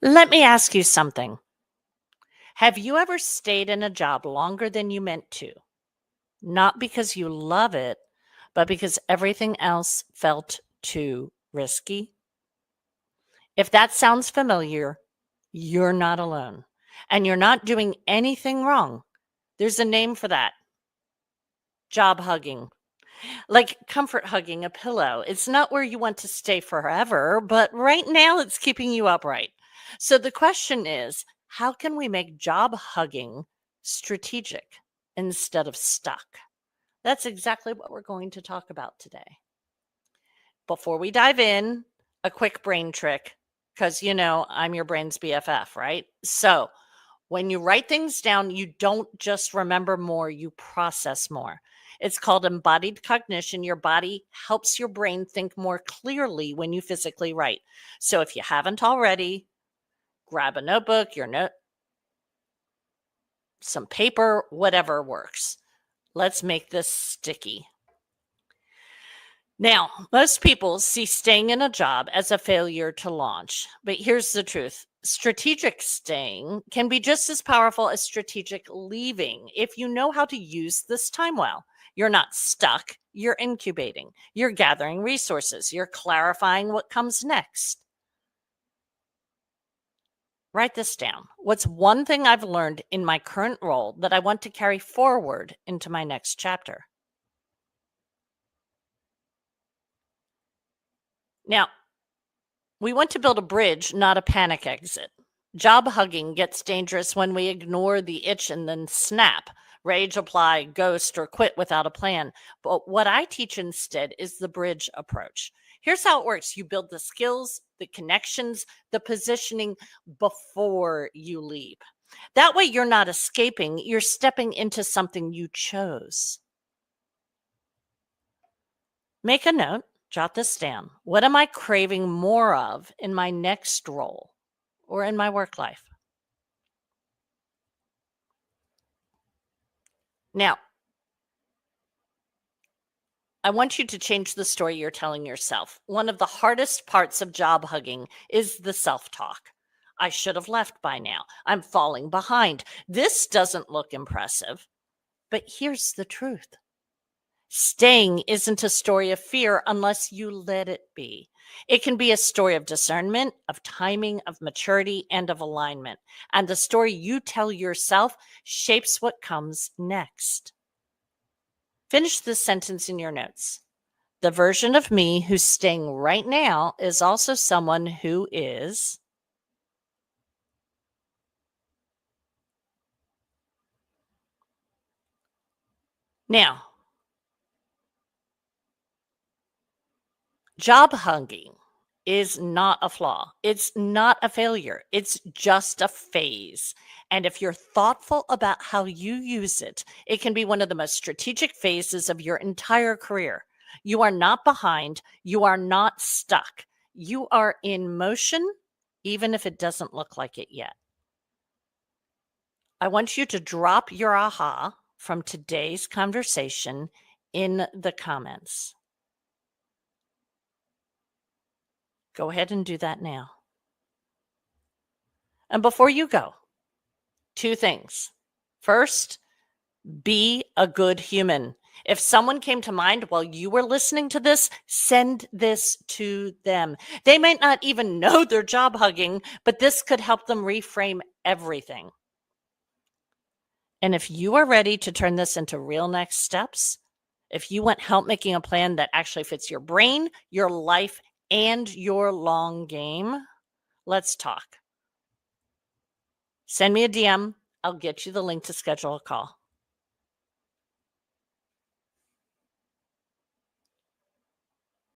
Let me ask you something. Have you ever stayed in a job longer than you meant to? Not because you love it, but because everything else felt too risky? If that sounds familiar, you're not alone. And you're not doing anything wrong. There's a name for that: job hugging. Like comfort hugging a pillow. It's not where you want to stay forever, but right now it's keeping you upright. So the question is, how can we make job hugging strategic instead of stuck? That's exactly what we're going to talk about today. Before we dive in, a quick brain trick, because I'm your brain's BFF, right? So when you write things down, you don't just remember more, you process more. It's called embodied cognition. Your body helps your brain think more clearly when you physically write. So if you haven't already, grab a notebook, some paper, whatever works. Let's make this sticky. Now, most people see staying in a job as a failure to launch, but here's the truth. Strategic staying can be just as powerful as strategic leaving if you know how to use this time well. You're not stuck, you're incubating, you're gathering resources, you're clarifying what comes next. Write this down. What's one thing I've learned in my current role that I want to carry forward into my next chapter? Now, we want to build a bridge, not a panic exit. Job hugging gets dangerous when we ignore the itch and then snap, rage, apply, ghost, or quit without a plan. But what I teach instead is the bridge approach. Here's how it works: you build the skills, the connections, the positioning before you leave. That way, you're not escaping, you're stepping into something you chose. Make a note, jot this down. What am I craving more of in my next role or in my work life? Now, I want you to change the story you're telling yourself. One of the hardest parts of job hugging is the self talk. I should have left by now. I'm falling behind. This doesn't look impressive. But here's the truth: staying isn't a story of fear unless you let it be. It can be a story of discernment, of timing, of maturity, and of alignment. And the story you tell yourself shapes what comes next. Finish this sentence in your notes. The version of me who's staying right now is also someone who is. Now, job hugging is not a flaw. It's not a failure. It's just a phase. And if you're thoughtful about how you use it, it can be one of the most strategic phases of your entire career. You are not behind. You are not stuck. You are in motion, even if it doesn't look like it yet. I want you to drop your aha from today's conversation in the comments. Go ahead and do that now. And before you go, two things. First, be a good human. If someone came to mind while you were listening to this, send this to them. They might not even know they're job hugging, but this could help them reframe everything. And if you are ready to turn this into real next steps, if you want help making a plan that actually fits your brain, your life, and your long game, let's talk. Send me a DM. I'll get you the link to schedule a call.